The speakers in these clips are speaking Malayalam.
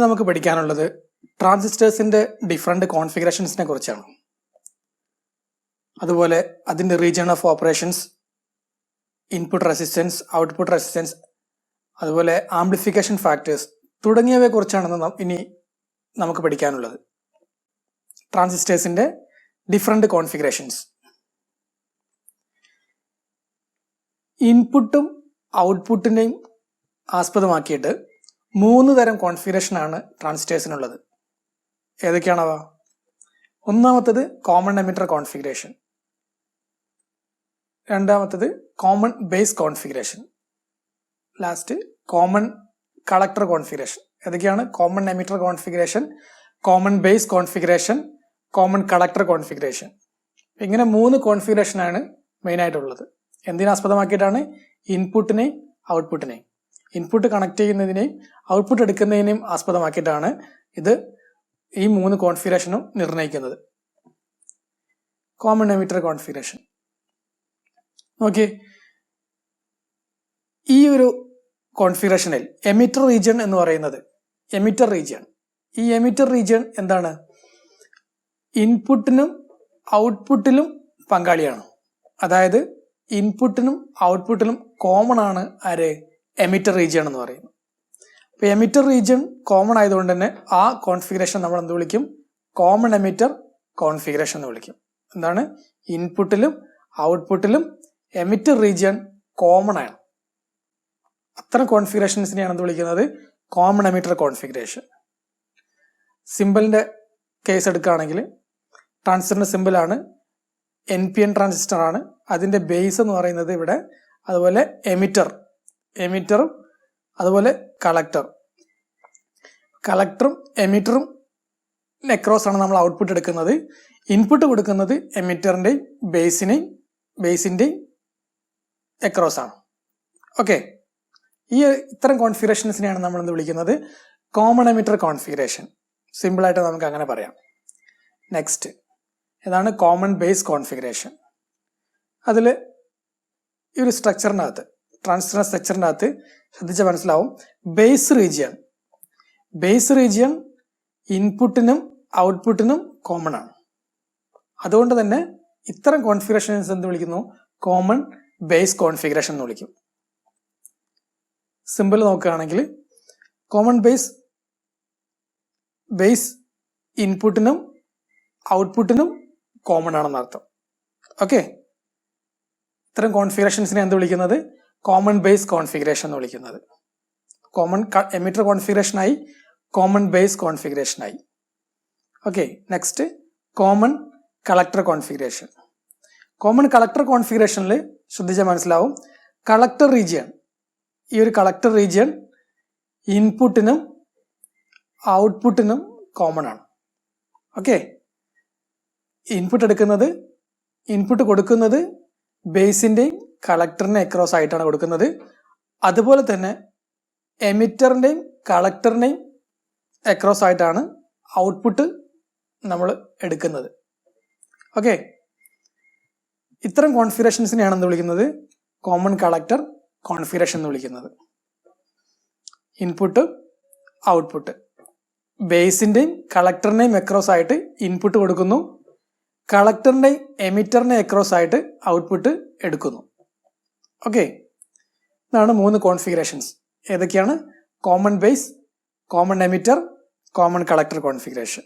നമുക്ക് പഠിക്കാനുള്ളത് ട്രാൻസിസ്റ്റേഴ്സിന്റെ ഡിഫറെന്റ് കോൺഫിഗറേഷൻസിനെ കുറിച്ചാണ്. അതുപോലെ അതിന്റെ region of operations, input resistance, output resistance, അതുപോലെ ആംപ്ലിഫിക്കേഷൻ ഫാക്ടേഴ്സ് തുടങ്ങിയവയെ കുറിച്ചാണ് ഇനി നമുക്ക് പഠിക്കാനുള്ളത്. ട്രാൻസിസ്റ്റേഴ്സിന്റെ ഡിഫറെന്റ് കോൺഫിഗറേഷൻസ്. ഇൻപുട്ടും ഔട്ട്പുട്ടിനെയും ആസ്പദമാക്കിയിട്ട് 3 തരം കോൺഫിഗറേഷനാണ് ട്രാൻസിസ്റ്റേഴ്സിനുള്ളത്. ഏതൊക്കെയാണവ? ഒന്നാമത്തത് കോമൺ എമിറ്റർ കോൺഫിഗറേഷൻ, രണ്ടാമത്തത് common base configuration, last common collector configuration. ഏതൊക്കെയാണ്? Common emitter configuration, common base configuration, common collector configuration. ഇങ്ങനെ 3 കോൺഫിഗറേഷനാണ് മെയിൻ ആയിട്ടുള്ളത്. എന്തിനാസ്പദമാക്കിയിട്ടാണ്? ഇൻപുട്ടിനെയും ഔട്ട്പുട്ടിനെയും, ഇൻപുട്ട് കണക്ട് ചെയ്യുന്നതിനെയും ഔട്ട്പുട്ട് എടുക്കുന്നതിനെയും ആസ്പദമാക്കിയിട്ടാണ് ഈ 3 കോൺഫിഗറേഷനും നിർണ്ണയിക്കുന്നത്. കോമൺ എമിറ്റർ കോൺഫിഗറേഷൻ നോക്കി, ഈ ഒരു കോൺഫിഗറേഷനിൽ എമിറ്റർ റീജിയൺ എന്ന് പറയുന്നത്, എമിറ്റർ റീജിയൺ, ഈ എമിറ്റർ റീജിയൺ എന്താണ്? ഇൻപുട്ടിനും ഔട്ട്പുട്ടിലും പങ്കാളിയാണ്. അതായത് ഇൻപുട്ടിനും ഔട്ട്പുട്ടിലും കോമൺ ആണ് ആര്? എമിറ്റർ റീജിയൺ എന്ന് പറയുന്നത്. അപ്പൊ എമിറ്റർ റീജിയൺ കോമൺ ആയതുകൊണ്ട് തന്നെ ആ കോൺഫിഗറേഷൻ നമ്മൾ എന്ത് വിളിക്കും? കോമൺ എമിറ്റർ കോൺഫിഗറേഷൻ എന്ന് വിളിക്കും. എന്താണ്? ഇൻപുട്ടിലും ഔട്ട്പുട്ടിലും എമിറ്റർ റീജിയൺ കോമൺ ആണ്. അത്തരം കോൺഫിഗറേഷൻസിനെയാണ് എന്ത് വിളിക്കുന്നത്? Common emitter configuration. സിമ്പിളിന്റെ കേസ് എടുക്കുകയാണെങ്കിൽ ട്രാൻസിസ്റ്ററിന്റെ സിമ്പിളാണ് NPN ട്രാൻസിസ്റ്റർ ആണ്. അതിന്റെ ബേസ് എന്ന് പറയുന്നത് ഇവിടെ, അതുപോലെ എമിറ്ററും അതുപോലെ കളക്ടറും എമിറ്ററും അക്രോസ് ആണ് നമ്മൾ ഔട്ട്പുട്ട് എടുക്കുന്നത്. ഇൻപുട്ട് കൊടുക്കുന്നത് എമിറ്ററിന്റെയും ബേസിന്റെയും അക്രോസ് ആണ്. ഓക്കെ, ഇത്തരം കോൺഫിഗറേഷൻസിനെയാണ് നമ്മൾ എന്ത് വിളിക്കുന്നത്? Common emitter configuration. സിമ്പിൾ ആയിട്ട് നമുക്ക് അങ്ങനെ പറയാം. നെക്സ്റ്റ് ഇതാണ് കോമൺ ബേസ് കോൺഫിഗറേഷൻ. അതിൽ ഈ ഒരു സ്ട്രക്ചറിനകത്ത്, ട്രാൻസിസ്റ്റർ സ്ട്രക്ചറിനകത്ത് ശ്രദ്ധിച്ചാൽ മനസ്സിലാവും, ബേസ് റീജിയൺ ഇൻപുട്ടിനും ഔട്ട്പുട്ടിനും കോമൺ ആണ്. അതുകൊണ്ട് തന്നെ ഇത്തരം കോൺഫിഗറേഷൻസ് എന്ത് വിളിക്കുന്നു? കോമൺ ബേസ് കോൺഫിഗറേഷൻ എന്ന് വിളിക്കും. സിമ്പിൾ നോക്കുകയാണെങ്കിൽ കോമൺ ബേസ് ഇൻപുട്ടിനും ഔട്ട്പുട്ടിനും കോമൺ ആണെന്ന് അർത്ഥം. ഓക്കെ, ഇത്തരം കോൺഫിഗറേഷൻസിനെ എന്ത് വിളിക്കുന്നത്? കോമൺ ബേസ് കോൺഫിഗറേഷൻ എന്ന് വിളിക്കുന്നത്. കോമൺ എമിറ്റർ കോൺഫിഗറേഷനായി, കോമൺ ബേസ് കോൺഫിഗറേഷനായി. Okay, next common collector configuration. Common collector കോൺഫിഗറേഷനിൽ ശ്രദ്ധിച്ചാൽ മനസ്സിലാവും, ഈ ഒരു കളക്ടർ റീജിയൺ ഇൻപുട്ടിനും ഔട്ട്പുട്ടിനും കോമൺ ആണ്. ഓക്കെ, ഇൻപുട്ട് കൊടുക്കുന്നത് ബേസിന്റെയും കളക്ടറിന്റെ അക്രോസ് ആയിട്ടാണ് കൊടുക്കുന്നത്. അതുപോലെ തന്നെ എമിറ്ററിന്റെയും കളക്ടറിന്റെയും അക്രോസ് ആയിട്ടാണ് ഔട്ട്പുട്ട് നമ്മൾ എടുക്കുന്നത്. ഓക്കെ, ഇത്തരം കോൺഫിഗറേഷൻസിനെയാണ് എന്ത് വിളിക്കുന്നത്? കോമൺ കളക്ടർ കോൺഫിഗറേഷൻ എന്ന് വിളിക്കുന്നത്. ഇൻപുട്ട് ഔട്ട്പുട്ട് ബേസിന്റെയും കളക്ടറിന്റെയും അക്രോസ് ആയിട്ട് ഇൻപുട്ട് കൊടുക്കുന്നു, കളക്ടറിന്റെയും എമിറ്ററിന്റെയും അക്രോസ് ആയിട്ട് ഔട്ട്പുട്ട് എടുക്കുന്നു. ഓക്കെ, ഇതാണ് 3 കോൺഫിഗറേഷൻസ്. ഏതൊക്കെയാണ്? Common base, common emitter, common collector configuration.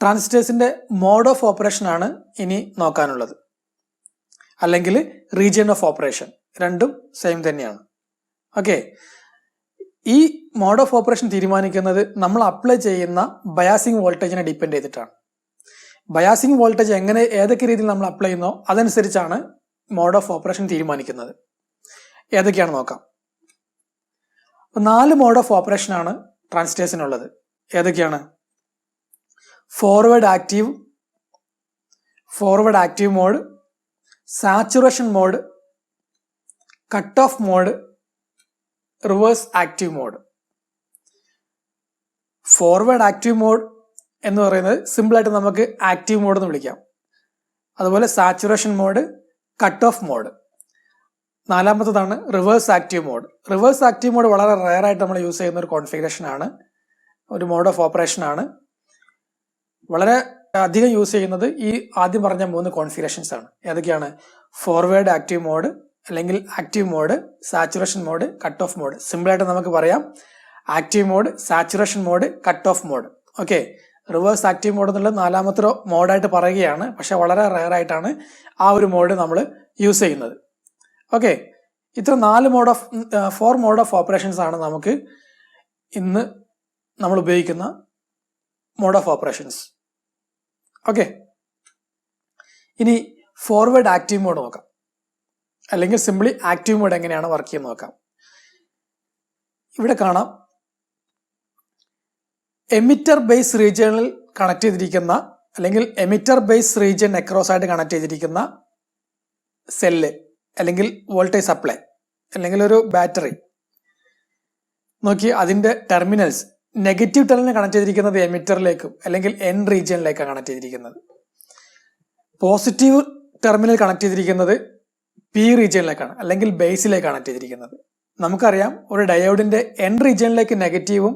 ട്രാൻസിസ്റ്റേഴ്സിന്റെ മോഡ് ഓഫ് ഓപ്പറേഷൻ ആണ് ഇനി നോക്കാനുള്ളത്, അല്ലെങ്കിൽ റീജിയൻ ഓഫ് ഓപ്പറേഷൻ. രണ്ടും സെയിം തന്നെയാണ്. ഓക്കെ, ഈ മോഡ് ഓഫ് ഓപ്പറേഷൻ തീരുമാനിക്കുന്നത് നമ്മൾ അപ്ലൈ ചെയ്യുന്ന ബയാസിംഗ് വോൾട്ടേജിനെ ഡിപ്പെൻഡ് ചെയ്തിട്ടാണ്. ബയാസിംഗ് വോൾട്ടേജ് ഏതൊക്കെ രീതിയിൽ നമ്മൾ അപ്ലൈ ചെയ്യുന്നോ അതനുസരിച്ചാണ് മോഡ് ഓഫ് ഓപ്പറേഷൻ തീരുമാനിക്കുന്നത്. ഏതൊക്കെയാണ് നോക്കാം. 4 മോഡ് ഓഫ് ഓപ്പറേഷൻ ആണ് ട്രാൻസിസ്റ്റേഴ്സിനുള്ളത്. ഏതൊക്കെയാണ്? Forward active mode, saturation mode, cut off mode, reverse active mode. Forward active mode എന്ന് പറയുന്നത് സിമ്പിളായിട്ട് നമുക്ക് ആക്റ്റീവ് മോഡ് എന്ന് വിളിക്കാം. അതുപോലെ saturation mode, cut off mode. നാലാമത്തതാണ് reverse active mode. Reverse active mode വളരെ റയർ ആയിട്ട് നമ്മൾ യൂസ് ചെയ്യുന്ന ഒരു കോൺഫിഗറേഷൻ ആണ്, ഒരു മോഡ് ഓഫ് ഓപ്പറേഷൻ ആണ്. വളരെ അധികം യൂസ് ചെയ്യുന്നത് ഈ ആദ്യം പറഞ്ഞ 3 കോൺഫിഗറേഷൻസ് ആണ്. ഏതൊക്കെയാണ്? ഫോർവേഡ് ആക്റ്റീവ് മോഡ്, അല്ലെങ്കിൽ active mode, saturation mode, cut off mode. Simple ആയിട്ട് നമുക്ക് പറയാം active mode, saturation mode, cut off mode. Okay, reverse active mode എന്നുള്ളത് നാലാമത്തെ മോഡായിട്ട് പറയുകയാണ്, പക്ഷെ വളരെ റയർ ആയിട്ടാണ് ആ ഒരു മോഡ് നമ്മൾ യൂസ് ചെയ്യുന്നത്. ഓക്കെ, ഇത്ര 4 മോഡ് ഓഫ് ഓപ്പറേഷൻസ് ആണ് നമുക്ക് ഇന്ന് നമ്മൾ ഉപയോഗിക്കുന്ന മോഡ് ഓഫ് ഓപ്പറേഷൻസ്. ഓക്കെ, ഇനി ഫോർവേഡ് ആക്റ്റീവ് മോഡ് നോക്കാം, അല്ലെങ്കിൽ സിംപ്ലി ആക്റ്റീവ് മോഡ് എങ്ങനെയാണ് വർക്ക് ചെയ്യുന്നത് നോക്കാം. ഇവിടെ കാണാം എമിറ്റർ ബേസ് റീജിയണിൽ കണക്ട് ചെയ്തിരിക്കുന്ന, അല്ലെങ്കിൽ എമിറ്റർ ബേസ് റീജിയൻ അക്രോസ് ആയിട്ട് കണക്ട് ചെയ്തിരിക്കുന്ന സെല്ല്, അല്ലെങ്കിൽ വോൾട്ടേജ് സപ്ലൈ, അല്ലെങ്കിൽ ഒരു ബാറ്ററി നോക്കി അതിന്റെ ടെർമിനൽസ് നെഗറ്റീവ് ടെർമിനൽ കണക്ട് ചെയ്തിരിക്കുന്നത് എമിറ്ററിലേക്കും അല്ലെങ്കിൽ എൻ റീജിയനിലേക്കാണ് കണക്ട് ചെയ്തിരിക്കുന്നത്. പോസിറ്റീവ് ടെർമിനൽ കണക്ട് ചെയ്തിരിക്കുന്നത് പി റീജിയനിലേക്കാണ്, അല്ലെങ്കിൽ ബേസിലേക്ക് കണക്ട് ചെയ്തിരിക്കുന്നത്. നമുക്കറിയാം ഒരു ഡയോഡിന്റെ എൻ റീജിയനിലേക്ക് നെഗറ്റീവും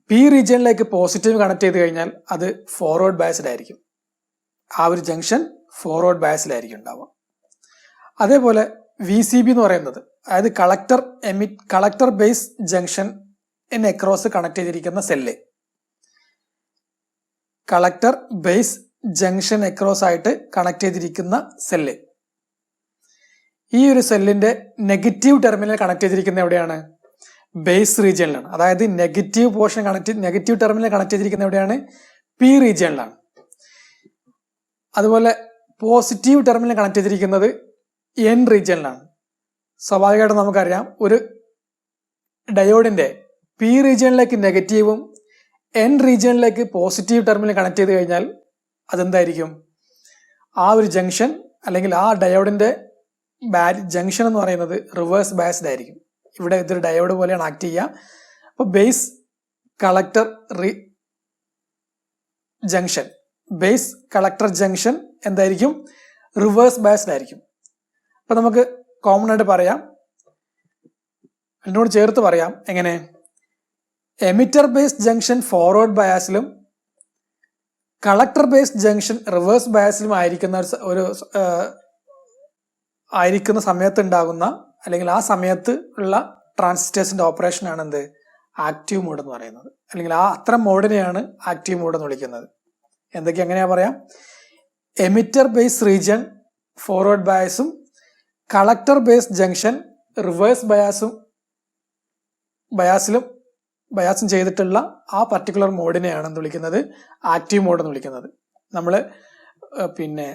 പി റീജിയനിലേക്ക് പോസിറ്റീവ് കണക്ട് ചെയ്ത് കഴിഞ്ഞാൽ അത് ഫോർവേഡ് ബയസ്ഡ് ആയിരിക്കും. ആ ഒരു ജംഗ്ഷൻ ഫോർവേഡ് ബയസ്ഡിലായിരിക്കും ഉണ്ടാവുക. അതേപോലെ വി സി ബി എന്ന് പറയുന്നത്, അതായത് collector base junction across connect ചെയ്തിരിക്കുന്ന cell, collector base junction across ആയിട്ട് കണക്ട് ചെയ്തിരിക്കുന്ന സെല്ല്, ഈ ഒരു സെല്ലിന്റെ നെഗറ്റീവ് ടെർമിനൽ കണക്ട് ചെയ്തിരിക്കുന്ന എവിടെയാണ്? ബേസ് റീജിയനിലാണ്. അതായത് നെഗറ്റീവ് ടെർമിനൽ കണക്ട് ചെയ്തിരിക്കുന്ന എവിടെയാണ്? പി റീജിയനിലാണ്. അതുപോലെ പോസിറ്റീവ് ടെർമിനൽ കണക്ട് ചെയ്തിരിക്കുന്നത് എൻ റീജിയനിലാണ്. സ്വാഭാവികമായിട്ടും നമുക്കറിയാം ഒരു ഡയോഡിന്റെ പി റീജിയനിലേക്ക് നെഗറ്റീവും എൻ റീജിയനിലേക്ക് പോസിറ്റീവ് ടെർമിനൽ കണക്ട് ചെയ്ത് കഴിഞ്ഞാൽ അതെന്തായിരിക്കും? ആ ഒരു ജംഗ്ഷൻ, അല്ലെങ്കിൽ ആ ഡയോഡിന്റെ ജംഗ്ഷൻ എന്ന് പറയുന്നത് റിവേഴ്സ് ബയസ്ഡ് ആയിരിക്കും. ഇവിടെ ഇതൊരു ഡയോഡ് പോലെയാണ് ആക്ട് ചെയ്യുക. അപ്പൊ ബേസ് കളക്ടർ ജംഗ്ഷൻ എന്തായിരിക്കും? റിവേഴ്സ് ബയസ്ഡ് ആയിരിക്കും. അപ്പൊ നമുക്ക് കോമൺ ആയിട്ട് പറയാം, അതിനോട് ചേർത്ത് പറയാം. എങ്ങനെ? എമിറ്റർ ബേസ്ഡ് ജംഗ്ഷൻ ഫോർവേഡ് ബയാസിലും കളക്ടർ ബേസ്ഡ് ജംഗ്ഷൻ റിവേഴ്സ് ബയാസിലും ആയിരിക്കുന്ന സമയത്ത് ഉണ്ടാകുന്ന, അല്ലെങ്കിൽ ആ സമയത്ത് ഉള്ള ട്രാൻസിസ്റ്റേഴ്സിന്റെ ഓപ്പറേഷൻ ആണ് എന്ത്? ആക്റ്റീവ് മോഡ് എന്ന് പറയുന്നത്. അല്ലെങ്കിൽ ആ അത്തരം മോഡിനെയാണ് ആക്റ്റീവ് മോഡ് എന്ന് വിളിക്കുന്നത്. എങ്ങനെയാ പറയാം? എമിറ്റർ ബേസ് റീജിയൻ ഫോർവേഡ് ബയാസും കളക്ടർ ബേസ് ജംഗ്ഷൻ റിവേഴ്സ് ബയാസും ചെയ്തിട്ടുള്ള ആ പർട്ടിക്കുലർ മോഡിനെയാണ് എന്ത് വിളിക്കുന്നത്? ആക്റ്റീവ് മോഡ് എന്ന് വിളിക്കുന്നത്. നമ്മൾ പിന്നെ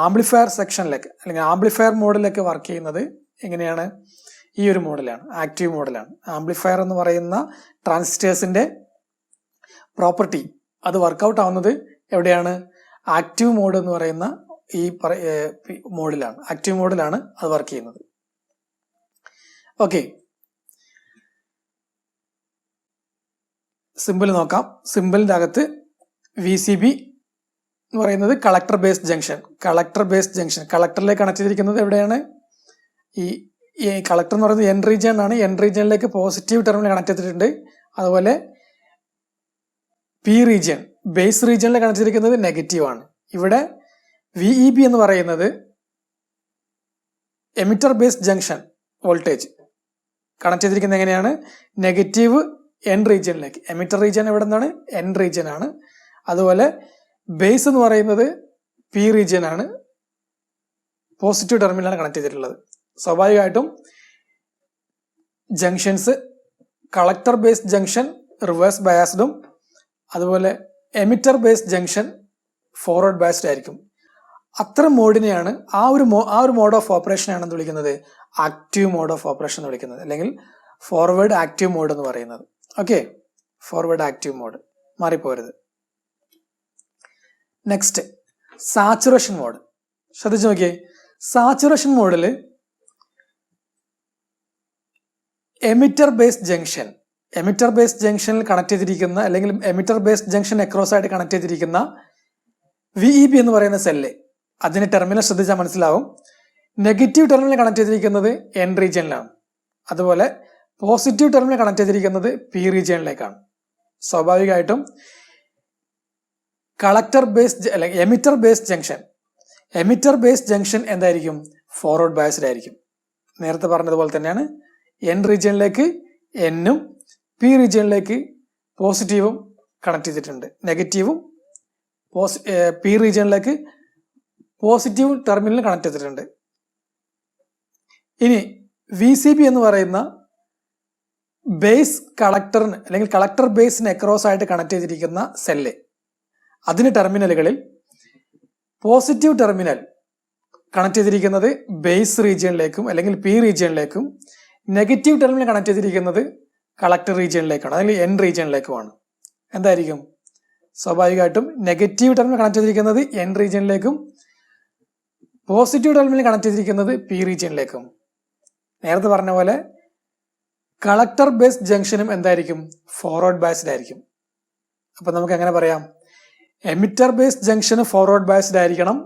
ആംപ്ലിഫയർ സെക്ഷനിലേക്ക്, അല്ലെങ്കിൽ ആംപ്ലിഫയർ മോഡിലേക്ക് വർക്ക് ചെയ്യുന്നത് എങ്ങനെയാണ്? ഈ ഒരു മോഡിലാണ്, ആക്റ്റീവ് മോഡിലാണ്. ആംപ്ലിഫയർ എന്ന് പറയുന്ന ട്രാൻസിസ്റ്റേഴ്സിന്റെ പ്രോപ്പർട്ടി അത് വർക്കൗട്ട് ആവുന്നത് എവിടെയാണ്? ആക്റ്റീവ് മോഡ് എന്ന് പറയുന്ന ഈ മോഡിലാണ്, ആക്റ്റീവ് മോഡിലാണ് അത് വർക്ക് ചെയ്യുന്നത്. ഓക്കെ, സിമ്പിൾ നോക്കാം. സിമ്പിളിന്റെ അകത്ത് വി സി ബി എന്ന് പറയുന്നത് കളക്ടർ ബേസ്ഡ് ജംഗ്ഷൻ, കളക്ടറിലേക്ക് കണക്ട് ചെയ്തിരിക്കുന്നത് എവിടെയാണ്? ഈ കളക്ടർ എന്ന് പറയുന്നത് എൻ റീജിയൻ ആണ്. എൻ റീജിയനിലേക്ക് പോസിറ്റീവ് ടെർമിനൽ കണക്ട് ചെയ്തിട്ടുണ്ട്. അതുപോലെ പി റീജിയൻ, ബേസ് റീജിയനിൽ കണക്ട് ചെയ്തിരിക്കുന്നത് നെഗറ്റീവ് ആണ്. ഇവിടെ വി ഇ ബി എന്ന് പറയുന്നത് emitter based junction voltage connect ചെയ്തിരിക്കുന്നത് എങ്ങനെയാണ്? നെഗറ്റീവ് എൻ റീജിയനിലേക്ക്. എമിറ്റർ റീജിയൻ എവിടെ നിന്നാണ്? എൻ റീജിയൻ ആണ്. അതുപോലെ ബേസ് എന്ന് പറയുന്നത് പി റീജിയൻ ആണ്, പോസിറ്റീവ് ടെർമിനലാണ് കണക്ട് ചെയ്തിട്ടുള്ളത്. സ്വാഭാവികമായിട്ടും ജംഗ്ഷൻസ് കളക്ടർ ബേസ്ഡ് ജംഗ്ഷൻ റിവേഴ്സ് ബയാസ്ഡും അതുപോലെ emitter based junction forward biased ആയിരിക്കും. അത്തരം മോഡിനെയാണ് ആ ഒരു മോഡ് ഓഫ് ഓപ്പറേഷൻ ആണ് എന്ന് വിളിക്കുന്നത് ആക്റ്റീവ് മോഡ് ഓഫ് ഓപ്പറേഷൻ എന്ന് വിളിക്കുന്നത്, അല്ലെങ്കിൽ ഫോർവേഡ് ആക്റ്റീവ് മോഡ് എന്ന് പറയുന്നത്. ഓക്കെ, ഫോർവേഡ് ആക്റ്റീവ് മോഡ്, മാറിപ്പോരുത്. Next saturation mode. ശ്രദ്ധിച്ചു നോക്കിയേ, സാച്ചുറേഷൻ മോഡിൽ എമിറ്റർ ബേസ്ഡ് ജംഗ്ഷനിൽ കണക്ട് ചെയ്തിരിക്കുന്ന, അല്ലെങ്കിൽ എമിറ്റർ ബേസ്ഡ് ജംഗ്ഷൻ അക്രോസ് ആയിട്ട് കണക്ട് ചെയ്തിരിക്കുന്ന വി ഇ ബി എന്ന് പറയുന്ന സെല്ല്, അതിന്റെ ടെർമിനൽ ശ്രദ്ധിച്ചാൽ മനസ്സിലാവും. നെഗറ്റീവ് ടെർമിനൽ കണക്ട് ചെയ്തിരിക്കുന്നത് എൻ റീജിയനിലാണ്. അതുപോലെ പോസിറ്റീവ് ടെർമിനൽ കണക്ട് ചെയ്തിരിക്കുന്നത് പി റീജിയനിലേക്കാണ്. സ്വാഭാവികമായിട്ടും കളക്ടർ ബേസ്ഡ് അല്ലെങ്കിൽ എമിറ്റർ ബേസ്ഡ് ജംഗ്ഷൻ എന്തായിരിക്കും? ഫോർവേഡ് ബയസ്ഡ് ആയിരിക്കും. നേരത്തെ പറഞ്ഞതുപോലെ തന്നെയാണ്. എൻ റീജിയനിലേക്ക് എന്നും പി റീജിയനിലേക്ക് പോസിറ്റീവും കണക്ട് ചെയ്തിട്ടുണ്ട്. നെഗറ്റീവും പി റീജിയനിലേക്ക് പോസിറ്റീവ് ടെർമിനൽ കണക്ട് ചെയ്തിട്ടുണ്ട്. ഇനി വി സി ബി എന്ന് പറയുന്ന ബേസ് കളക്ടറിന് അല്ലെങ്കിൽ കളക്ടർ ബേസിന് അക്രോസ് ആയിട്ട് കണക്ട് ചെയ്തിരിക്കുന്ന സെല്ല്, അതിന് ടെർമിനലുകളിൽ പോസിറ്റീവ് ടെർമിനൽ കണക്ട് ചെയ്തിരിക്കുന്നത് ബേസ് റീജിയനിലേക്കും അല്ലെങ്കിൽ പി റീജിയനിലേക്കും, നെഗറ്റീവ് ടെർമിനൽ കണക്ട് ചെയ്തിരിക്കുന്നത് കളക്ടർ റീജിയനിലേക്കാണ് അല്ലെങ്കിൽ എൻ റീജിയനിലേക്കുമാണ്. എന്തായിരിക്കും? സ്വാഭാവികമായിട്ടും നെഗറ്റീവ് ടെർമിനൽ കണക്ട് ചെയ്തിരിക്കുന്നത് എൻ റീജിയനിലേക്കും പോസിറ്റീവ് ടെർമിനൽ കണക്ട് ചെയ്തിരിക്കുന്നത് പി റീജിയനിലേക്കും. നേരത്തെ പറഞ്ഞ പോലെ കളക്ടർ ബേസ്ഡ് ജംഗ്ഷനും എന്തായിരിക്കും? ഫോർവേഡ് ബയസ്ഡ് ആയിരിക്കും. അപ്പൊ നമുക്ക് എങ്ങനെ പറയാം? എമിറ്റർ ബേസ്ഡ് ജംഗ്ഷന് ഫോർവേഡ് ബയസ്ഡ് ആയിരിക്കണം,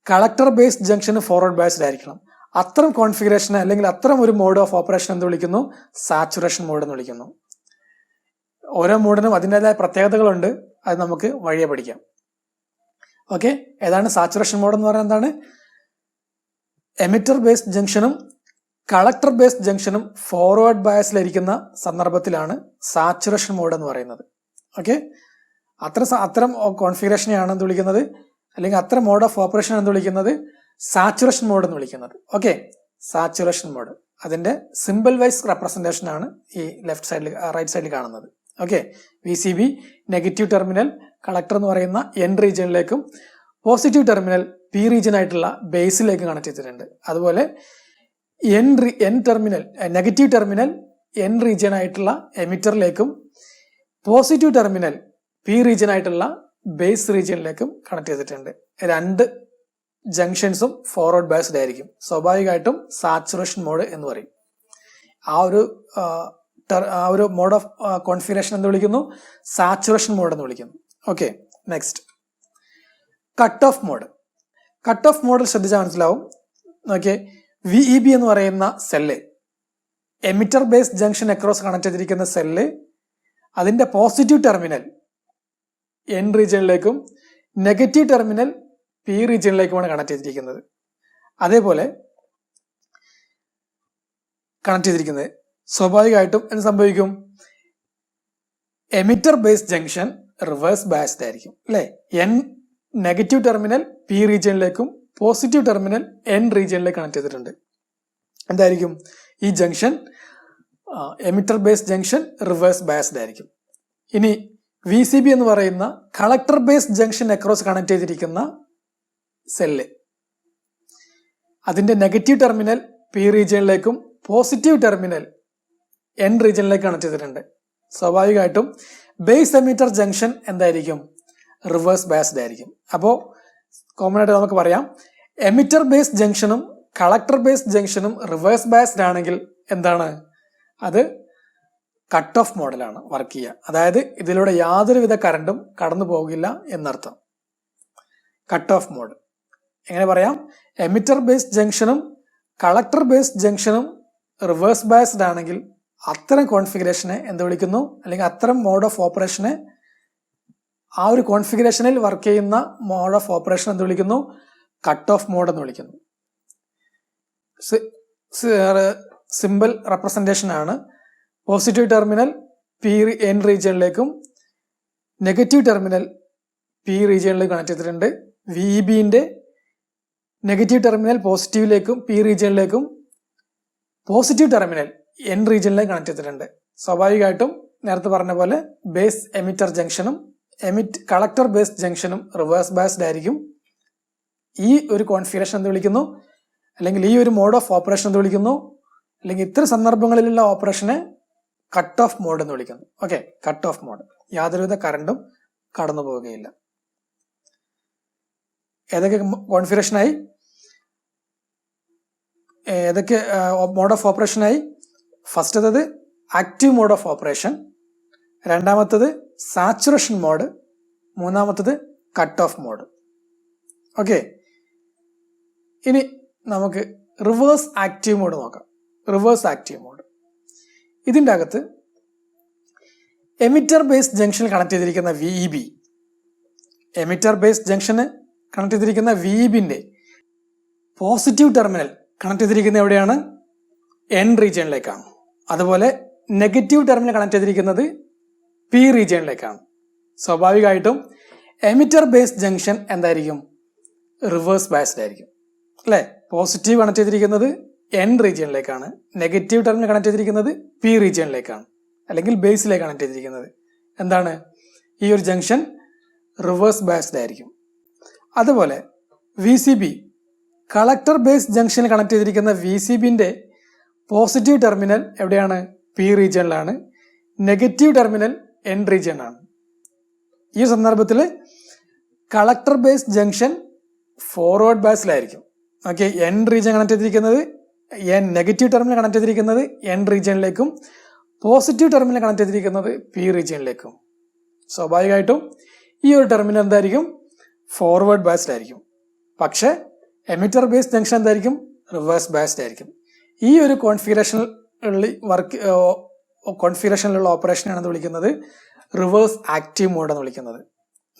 കളക്ടർ ബേസ്ഡ് ജംഗ്ഷന് ഫോർവേഡ് ബയസ്ഡ് ആയിരിക്കണം. അത്തരം കോൺഫിഗറേഷൻ അല്ലെങ്കിൽ അത്തരം ഒരു മോഡ് ഓഫ് ഓപ്പറേഷൻ എന്ത് വിളിക്കുന്നു? സാച്ചുറേഷൻ മോഡ് എന്ന് വിളിക്കുന്നു. ഓരോ മോഡിനും അതിൻ്റെതായ പ്രത്യേകതകളുണ്ട്. അത് നമുക്ക് വഴിയെ പഠിക്കാം. ഓക്കെ, ഏതാണ് സാച്ചുറേഷൻ മോഡ് എന്ന് പറയുന്നത്? എന്താണ്? എമിറ്റർ ബേസ്ഡ് ജംഗ്ഷനും കളക്ടർ ബേസ്ഡ് ജംഗ്ഷനും ഫോർവേഡ് ബയസിലിരിക്കുന്ന സന്ദർഭത്തിലാണ് സാച്ചുറേഷൻ മോഡ് എന്ന് പറയുന്നത്. ഓക്കെ, അത്തരം കോൺഫിഗറേഷനെയാണ് എന്ത് വിളിക്കുന്നത്, അല്ലെങ്കിൽ അത്തരം മോഡ് ഓഫ് ഓപ്പറേഷൻ എന്ന് വിളിക്കുന്നത് സാച്ചുറേഷൻ മോഡ് എന്ന് വിളിക്കുന്നത്. ഓക്കെ, സാച്ചുറേഷൻ മോഡ് അതിന്റെ സിമ്പിൾ വൈസ് റെപ്രസെന്റേഷൻ ആണ് ഈ റൈറ്റ് സൈഡിൽ കാണുന്നത്. Okay, V C B negative terminal collector എന്ന് പറയുന്ന എൻ റീജിയനിലേക്കും പോസിറ്റീവ് ടെർമിനൽ പി റീജിയൻ ആയിട്ടുള്ള ബേസിലേക്ക് കണക്ട് ചെയ്തിട്ടുണ്ട്. അതുപോലെ N terminal negative terminal N region ആയിട്ടുള്ള എമിറ്ററിലേക്കും പോസിറ്റീവ് ടെർമിനൽ പി റീജിയൻ ആയിട്ടുള്ള ബേസ് റീജിയനിലേക്കും കണക്ട് ചെയ്തിട്ടുണ്ട്. രണ്ട് ജംഗ്ഷൻസും ഫോർവേഡ് ബയസ്ഡ് ആയിരിക്കും. സ്വാഭാവികമായിട്ടും സാച്ചുറേഷൻ മോഡ് എന്ന് പറയും. ആ ഒരു മോഡ് ഓഫ് കോൺഫിഗറേഷൻ എന്ന് വിളിക്കുന്നു? സാച്ചുറേഷൻ മോഡ് എന്ന് വിളിക്കുന്നു. Okay, next cut off mode. Cut off മോഡിൽ ശ്രദ്ധിച്ചാൽ മനസ്സിലാവും. ഓക്കെ, വിഇബി എന്ന് പറയുന്ന cell, emitter based junction across connect ചെയ്തിരിക്കുന്ന സെല്ല്, അതിന്റെ പോസിറ്റീവ് ടെർമിനൽ എൻ റീജിയനിലേക്കും നെഗറ്റീവ് ടെർമിനൽ പി റീജിയനിലേക്കുമാണ് കണക്ട് ചെയ്തിരിക്കുന്നത്. അതേപോലെ കണക്ട് ചെയ്തിരിക്കുന്നത് സ്വാഭാവികമായിട്ടും എന്ത് സംഭവിക്കും? Emitter based junction reverse biased ആയിരിക്കും അല്ലെ? എൻ നെഗറ്റീവ് ടെർമിനൽ പി റീജിയനിലേക്കും പോസിറ്റീവ് ടെർമിനൽ എൻ റീജിയനിലേക്ക് കണക്ട് ചെയ്തിട്ടുണ്ട്. എന്തായിരിക്കും ഈ ജംഗ്ഷൻ? Emitter based junction reverse biased ആയിരിക്കും. ഇനി വി സി ബി എന്ന് പറയുന്ന collector based junction across connect ചെയ്തിരിക്കുന്ന സെല്ല്, അതിന്റെ നെഗറ്റീവ് ടെർമിനൽ പി റീജിയനിലേക്കും പോസിറ്റീവ് ടെർമിനൽ എൻ റീജിയനിലേക്ക് കണക്ട് ചെയ്തിട്ടുണ്ട്. സ്വാഭാവികമായിട്ടും ബേസ് എമിറ്റർ ജംഗ്ഷൻ എന്തായിരിക്കും? റിവേഴ്സ് ബയസ്ഡ് ആയിരിക്കും. അപ്പോൾ കോമൺ ആയിട്ട് നമുക്ക് പറയാം, എമിറ്റർ ബേസ്ഡ് ജംഗ്ഷനും കളക്ടർ ബേസ്ഡ് ജംഗ്ഷനും റിവേഴ്സ് ബയസ്ഡ് ആണെങ്കിൽ എന്താണ്? അത് കട്ട് ഓഫ് മോഡലാണ് വർക്ക് ചെയ്യുക. അതായത് ഇതിലൂടെ യാതൊരുവിധ കറണ്ടും കടന്നു പോകില്ല എന്നർത്ഥം. കട്ട് ഓഫ് മോഡ് എങ്ങനെ പറയാം? എമിറ്റർ ബേസ്ഡ് ജംഗ്ഷനും കളക്ടർ ബേസ്ഡ് ജംഗ്ഷനും റിവേഴ്സ് ബയസ്ഡ് ആണെങ്കിൽ അത്തരം കോൺഫിഗറേഷനെ എന്ത് വിളിക്കുന്നു? അല്ലെങ്കിൽ അത്തരം മോഡ് ഓഫ് ഓപ്പറേഷനെ, ആ ഒരു കോൺഫിഗറേഷനിൽ വർക്ക് ചെയ്യുന്ന മോഡ് ഓഫ് ഓപ്പറേഷൻ എന്ത് വിളിക്കുന്നു? കട്ട് ഓഫ് മോഡ് എന്ന് വിളിക്കുന്നു. സിമ്പിൾ റെപ്രസെന്റേഷൻ ആണ്. പോസിറ്റീവ് ടെർമിനൽ പി എൻ റീജിയനിലേക്കും നെഗറ്റീവ് ടെർമിനൽ പി റീജിയനിലേക്ക് കണക്ട് ചെയ്തിട്ടുണ്ട്. വിഇബിന്റെ നെഗറ്റീവ് ടെർമിനൽ പോസിറ്റീവിലേക്കും പി റീജിയനിലേക്കും പോസിറ്റീവ് ടെർമിനൽ എൻ റീജിയനിലേക്ക് കണക്ട് ചെയ്തിട്ടുണ്ട്. സ്വാഭാവികമായിട്ടും നേരത്തെ പറഞ്ഞ പോലെ ബേസ് എമിറ്റർ ജംഗ്ഷനും കളക്ടർ ബേസ്ഡ് ജംഗ്ഷനും റിവേഴ്സ് ബയസ്ഡ് ആയിരിക്കും. ഈ ഒരു കോൺഫിഗറേഷൻ എന്ത് വിളിക്കുന്നു? അല്ലെങ്കിൽ ഈ ഒരു മോഡ് ഓഫ് ഓപ്പറേഷൻ എന്ത് വിളിക്കുന്നു? അല്ലെങ്കിൽ ഇത്തരം സന്ദർഭങ്ങളിലുള്ള ഓപ്പറേഷനെ കട്ട് ഓഫ് മോഡ് എന്ന് വിളിക്കുന്നു. ഓക്കെ, കട്ട് ഓഫ് മോഡ്, യാതൊരുവിധ കറണ്ടും കടന്നു പോവുകയില്ല. ഏതൊക്കെ കോൺഫിഗറേഷനായി? ഏതൊക്കെ മോഡ് ഓഫ് ഓപ്പറേഷനായി? ഫസ്റ്റത്തത് ആക്റ്റീവ് മോഡ് ഓഫ് ഓപ്പറേഷൻ, രണ്ടാമത്തത് സാച്ചുറേഷൻ മോഡ്, മൂന്നാമത്തത് കട്ട് ഓഫ് മോഡ്. ഓക്കെ, ഇനി നമുക്ക് റിവേഴ്സ് ആക്റ്റീവ് മോഡ് നോക്കാം. റിവേഴ്സ് ആക്റ്റീവ് മോഡ് ഇതിൻ്റെ അകത്ത് എമിറ്റർ ബേസ് ജംഗ്ഷനിൽ കണക്ട് ചെയ്തിരിക്കുന്ന VEB, എമിറ്റർ ബേസ് ജംഗ്ഷന് കണക്ട് ചെയ്തിരിക്കുന്ന VEBന്റെ പോസിറ്റീവ് ടെർമിനൽ കണക്ട് ചെയ്തിരിക്കുന്നത് എവിടെയാണ്? N റീജിയനിലേക്കാണ്. അതുപോലെ നെഗറ്റീവ് ടെർമിനൽ കണക്ട് ചെയ്തിരിക്കുന്നത് P റീജിയനിലേക്കാണ്. സ്വാഭാവികമായിട്ടും എമിറ്റർ ബേസ് ജംഗ്ഷൻ എന്തായിരിക്കും? റിവേഴ്സ് ബയസ്ഡ് ആയിരിക്കും അല്ലേ? പോസിറ്റീവ് കണക്ട് ചെയ്തിരിക്കുന്നത് N റീജിയനിലേക്കാണ്, നെഗറ്റീവ് ടെർമിനൽ കണക്ട് ചെയ്തിരിക്കുന്നത് P റീജിയനിലേക്കാണ്, അല്ലെങ്കിൽ ബേസിലേക്ക് കണക്ട് ചെയ്തിരിക്കുന്നത്. എന്താണ്? ഈ ഒരു ജംഗ്ഷൻ റിവേഴ്സ് ബയസ്ഡ് ആയിരിക്കും. അതുപോലെ VCB, കളക്ടർ ബേസ് ജംഗ്ഷനിൽ കണക്ട് ചെയ്തിരിക്കുന്ന VCBന്റെ പോസിറ്റീവ് ടെർമിനൽ എവിടെയാണ്? P റീജിയനിലാണ്, നെഗറ്റീവ് ടെർമിനൽ N റീജിയനാണ്. ഈ സന്ദർഭത്തിൽ കളക്ടർ ബേസ് ജംഗ്ഷൻ ഫോർവേഡ് ബയസിലായിരിക്കും. ഓക്കെ, N റീജിയൻ കണക്ട് ചെയ്തിരിക്കുന്നത് നെഗറ്റീവ് ടെർമിനൽ കണക്ട് ചെയ്തിരിക്കുന്നത് N റീജിയനിലേക്കും പോസിറ്റീവ് ടെർമിനൽ കണക്ട് ചെയ്തിരിക്കുന്നത് P റീജിയനിലേക്കും. സ്വാഭാവികമായിട്ടും ഈ ഒരു ടെർമിനൽ എന്തായിരിക്കും? ഫോർവേഡ് ബയസ്ഡ് ആയിരിക്കും. പക്ഷെ എമിറ്റർ ബേസ് ജംഗ്ഷൻ എന്തായിരിക്കും? റിവേഴ്സ് ബയസ്ഡ് ആയിരിക്കും. ഈ ഒരു കോൺഫിഗറേഷനിലുള്ള ഓപ്പറേഷനാണ് എന്ത് വിളിക്കുന്നത്? റിവേഴ്സ് ആക്റ്റീവ് മോഡ് എന്ന്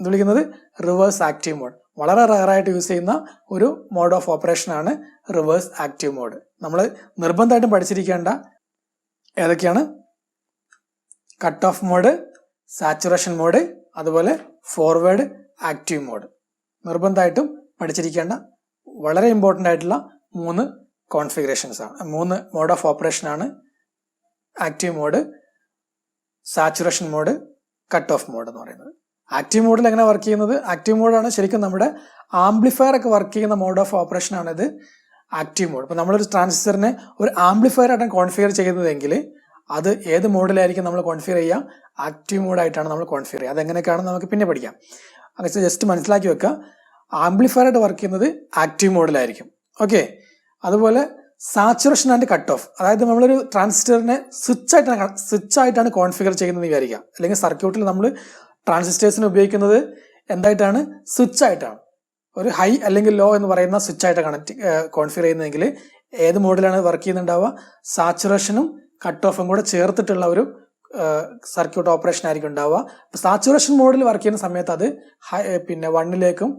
വിളിക്കുന്നത്. റിവേഴ്സ് ആക്റ്റീവ് മോഡ് വളരെ റയറായിട്ട് യൂസ് ചെയ്യുന്ന ഒരു മോഡ് ഓഫ് ഓപ്പറേഷനാണ് റിവേഴ്സ് ആക്റ്റീവ് മോഡ്. നമ്മൾ നിർബന്ധമായിട്ടും പഠിച്ചിരിക്കേണ്ട ഏതൊക്കെയാണ്? Cut off mode, saturation mode, അതുപോലെ ഫോർവേഡ് ആക്റ്റീവ് മോഡ്. നിർബന്ധമായിട്ടും പഠിച്ചിരിക്കേണ്ട വളരെ ഇമ്പോർട്ടൻ്റ് ആയിട്ടുള്ള 3 കോൺഫിഗറേഷൻസ് ആണ്, 3 മോഡ് ഓഫ് ഓപ്പറേഷൻ ആണ്. Active mode, saturation mode, cut off mode എന്ന് പറയുന്നത്. ആക്റ്റീവ് മോഡിൽ എങ്ങനെ വർക്ക് ചെയ്യുന്നത്? ആക്റ്റീവ് മോഡാണ് ശരിക്കും നമ്മുടെ ആംപ്ലിഫയർ ഒക്കെ വർക്ക് ചെയ്യുന്ന മോഡ് ഓഫ് ഓപ്പറേഷൻ ആണിത് ആക്റ്റീവ് മോഡ്. ഇപ്പം നമ്മളൊരു ട്രാൻസിസ്റ്ററിനെ ഒരു ആംപ്ലിഫയർ ആയിട്ടാണ് കോൺഫിഗർ ചെയ്യുന്നതെങ്കിൽ അത് ഏത് മോഡിലായിരിക്കും നമ്മൾ കോൺഫിഗർ ചെയ്യുക? ആക്റ്റീവ് മോഡായിട്ടാണ് നമ്മൾ കോൺഫിഗർ ചെയ്യുക. അതെങ്ങനെയൊക്കെയാണെന്ന് നമുക്ക് പിന്നെ പഠിക്കാം. അങ്ങനെ ജസ്റ്റ് മനസ്സിലാക്കി വെക്കുക. ആംപ്ലിഫയർ ആയിട്ട് വർക്ക് ചെയ്യുന്നത് ആക്റ്റീവ് മോഡിലായിരിക്കും. ഓക്കെ, അതുപോലെ സാച്ചുറേഷൻ ആൻഡ് കട്ട് ഓഫ്, അതായത് നമ്മളൊരു ട്രാൻസിസ്റ്ററിനെ സ്വിച്ച് ആയിട്ടാണ് കോൺഫിഗർ ചെയ്യുന്നത് വിചാരിക്കുക. അല്ലെങ്കിൽ സർക്യൂട്ടിൽ നമ്മൾ ട്രാൻസിസ്റ്റേഴ്സിന് ഉപയോഗിക്കുന്നത് എന്തായിട്ടാണ്? സ്വിച്ച് ആയിട്ടാണ്. ഒരു ഹൈ അല്ലെങ്കിൽ ലോ എന്ന് പറയുന്ന സ്വിച്ച് ആയിട്ട് കോൺഫിഗർ ചെയ്യുന്നതെങ്കിൽ ഏത് മോഡിലാണ് വർക്ക് ചെയ്യുന്നുണ്ടാവുക? സാച്ചുറേഷനും കട്ട് ഓഫും കൂടെ ചേർത്തിട്ടുള്ള ഒരു സർക്യൂട്ട് ഓപ്പറേഷൻ ആയിരിക്കും ഉണ്ടാവുക. സാച്ചുറേഷൻ മോഡിൽ വർക്ക് ചെയ്യുന്ന സമയത്ത് അത് 1ലേക്കും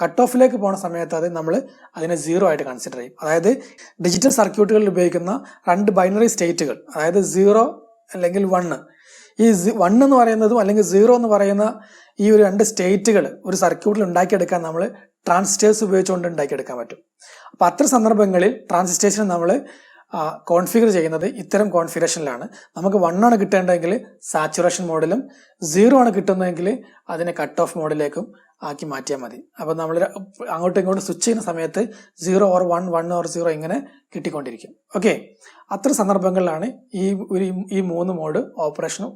കട്ട് ഓഫിലേക്ക് പോകുന്ന സമയത്ത് അത് നമ്മൾ അതിനെ 0 ആയിട്ട് കൺസിഡർ ചെയ്യും. അതായത് ഡിജിറ്റൽ സർക്യൂട്ടുകളിൽ ഉപയോഗിക്കുന്ന 2 ബൈനറി സ്റ്റേറ്റുകൾ, അതായത് 0 അല്ലെങ്കിൽ 1, ഈ 1 എന്ന് പറയുന്നതും അല്ലെങ്കിൽ 0 എന്ന് പറയുന്ന ഈ ഒരു 2 സ്റ്റേറ്റുകൾ ഒരു സർക്യൂട്ടിൽ ഉണ്ടാക്കിയെടുക്കാൻ നമ്മൾ ട്രാൻസിസ്റ്റേഴ്സ് ഉപയോഗിച്ചുകൊണ്ട് ഉണ്ടാക്കിയെടുക്കാൻ പറ്റും. അപ്പം അത്തരം സന്ദർഭങ്ങളിൽ ട്രാൻസിസ്റ്റേഴ്സിനെ നമ്മൾ കോൺഫിഗർ ചെയ്യുന്നത് ഇത്തരം കോൺഫിഗറേഷനിലാണ്. നമുക്ക് 1 ആണ് കിട്ടേണ്ടതെങ്കിൽ സാച്ചുറേഷൻ മോഡിലും, 0 ആണ് കിട്ടുന്നതെങ്കിൽ അതിനെ കട്ട് ഓഫ് മോഡിലേക്കും ആക്കി മാറ്റിയാൽ മതി. അപ്പം നമ്മൾ അങ്ങോട്ടും ഇങ്ങോട്ടും സ്വിച്ച് ചെയ്യുന്ന സമയത്ത് 0 or 1, 1 or 0 ഇങ്ങനെ കിട്ടിക്കൊണ്ടിരിക്കും. ഓക്കെ, അത്ര സന്ദർഭങ്ങളിലാണ് ഈ 3 മോഡ് ഓപ്പറേഷനും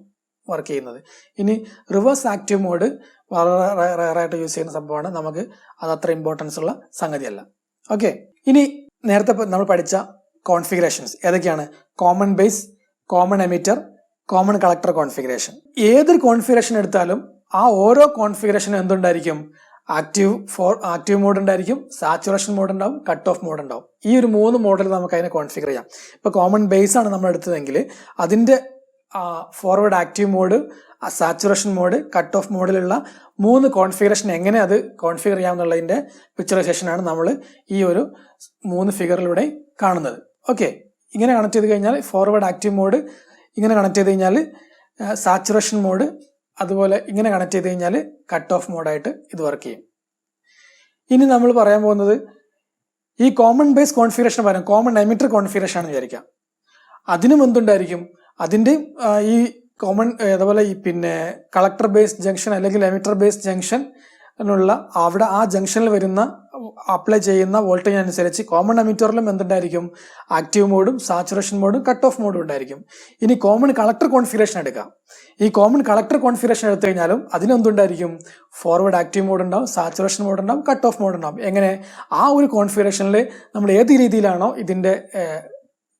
വർക്ക് ചെയ്യുന്നത്. ഇനി റിവേഴ്സ് ആക്റ്റീവ് മോഡ് വളരെ റയറായിട്ട് യൂസ് ചെയ്യുന്ന സംഭവമാണ്. നമുക്ക് അത് അത്ര ഇമ്പോർട്ടൻസ് ഉള്ള സംഗതിയല്ല. ഓക്കെ, ഇനി നേരത്തെ നമ്മൾ പഠിച്ച കോൺഫിഗറേഷൻസ് ഏതൊക്കെയാണ്? Common base, common emitter, common collector configuration. ഏതൊരു കോൺഫിഗറേഷൻ എടുത്താലും ആ ഓരോ കോൺഫിഗറേഷനും എന്തുണ്ടായിരിക്കും? ആക്റ്റീവ് മോഡ് ഉണ്ടായിരിക്കും, സാച്ചുറേഷൻ മോഡ് ഉണ്ടാവും, കട്ട് ഓഫ് മോഡ് ഉണ്ടാവും. ഈ ഒരു 3 മോഡിൽ നമുക്ക് അതിനെ കോൺഫിഗർ ചെയ്യാം. ഇപ്പൊ കോമൺ ബേസ് ആണ് നമ്മൾ എടുത്തതെങ്കിൽ അതിന്റെ forward active mode, saturation mode, cut off മോഡിലുള്ള 3 കോൺഫിഗറേഷൻ എങ്ങനെ അത് കോൺഫിഗർ ചെയ്യാമെന്നുള്ളതിന്റെ പിക്ചറൈസേഷൻ ആണ് നമ്മൾ ഈ ഒരു 3 ഫിഗറിലൂടെ കാണുന്നത്. ഓക്കെ, ഇങ്ങനെ കണക്ട് ചെയ്ത് കഴിഞ്ഞാൽ ഫോർവേഡ് ആക്റ്റീവ് മോഡ്, ഇങ്ങനെ കണക്ട് ചെയ്ത് കഴിഞ്ഞാൽ സാച്ചുറേഷൻ മോഡ്, അതുപോലെ ഇങ്ങനെ കണക്ട് ചെയ്ത് കഴിഞ്ഞാൽ കട്ട് ഓഫ് മോഡായിട്ട് ഇത് വർക്ക് ചെയ്യും. ഇനി നമ്മൾ പറയാൻ പോകുന്നത് ഈ കോമൺ ബേസ് കോൺഫിഗറേഷൻ പറയാം, കോമൺ എമിറ്റർ കോൺഫിഗറേഷൻ ആണെന്ന് വിചാരിക്കാം. അതിനും എന്തുണ്ടായിരിക്കും? അതിൻ്റെ ഈ കോമൺ അതുപോലെ ഈ കളക്ടർ ബേസ് ജംഗ്ഷൻ അല്ലെങ്കിൽ എമിറ്റർ ബേസ് ജംഗ്ഷൻ അവിടെ ആ ജംഗ്ഷനിൽ വരുന്ന അപ്ലൈ ചെയ്യുന്ന വോൾട്ടേജ് അനുസരിച്ച് കോമൺ എമിറ്ററിലും എന്തുണ്ടായിരിക്കും? ആക്റ്റീവ് മോഡും സാച്ചുറേഷൻ മോഡും കട്ട് ഓഫ് മോഡും ഉണ്ടായിരിക്കും. ഇനി കോമൺ കളക്ടർ കോൺഫിഗറേഷൻ എടുക്കാം. ഈ കോമൺ കളക്ടർ കോൺഫിഗറേഷൻ എടുത്തു കഴിഞ്ഞാലും അതിനെന്തുണ്ടായിരിക്കും? ഫോർവേഡ് ആക്റ്റീവ് മോഡ് ഉണ്ടാവും, സാച്ചുറേഷൻ മോഡ് ഉണ്ടാവും, കട്ട് ഓഫ് മോഡ് ഉണ്ടാവും. എങ്ങനെ? ആ ഒരു കോൺഫിഗറേഷനിൽ നമ്മൾ ഏത് രീതിയിലാണോ ഇതിന്റെ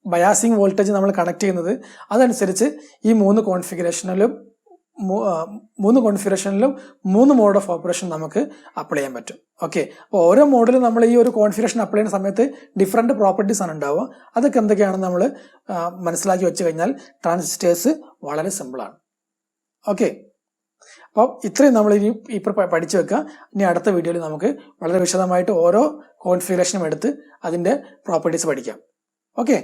ബയാസിങ് വോൾട്ടേജ് നമ്മൾ കണക്ട് ചെയ്യുന്നത് അതനുസരിച്ച് ഈ 3 കോൺഫിഗറേഷനിലും മൂന്ന് കോൺഫിഗറേഷനിലും 3 മോഡ് ഓഫ് ഓപ്പറേഷൻ നമുക്ക് അപ്ലൈ ചെയ്യാൻ പറ്റും. ഓക്കെ, അപ്പോൾ ഓരോ മോഡിലും നമ്മൾ ഈ ഒരു കോൺഫിഗറേഷൻ അപ്ലൈ ചെയ്യുന്ന സമയത്ത് ഡിഫറെൻറ്റ് പ്രോപ്പർട്ടീസ് ആണ് ഉണ്ടാവുക. അതൊക്കെ എന്തൊക്കെയാണെന്ന് നമ്മൾ മനസ്സിലാക്കി വെച്ച് കഴിഞ്ഞാൽ ട്രാൻസിസ്റ്റേഴ്സ് വളരെ സിമ്പിളാണ്. ഓക്കെ, അപ്പോൾ ഇത്രയും നമ്മൾ ഇനി ഇപ്പോൾ പഠിച്ചു വെക്കുക. ഇനി അടുത്ത വീഡിയോയിൽ നമുക്ക് വളരെ വിശദമായിട്ട് ഓരോ കോൺഫിഗറേഷനും എടുത്ത് അതിൻ്റെ പ്രോപ്പർട്ടീസ് പഠിക്കാം. ഓക്കെ.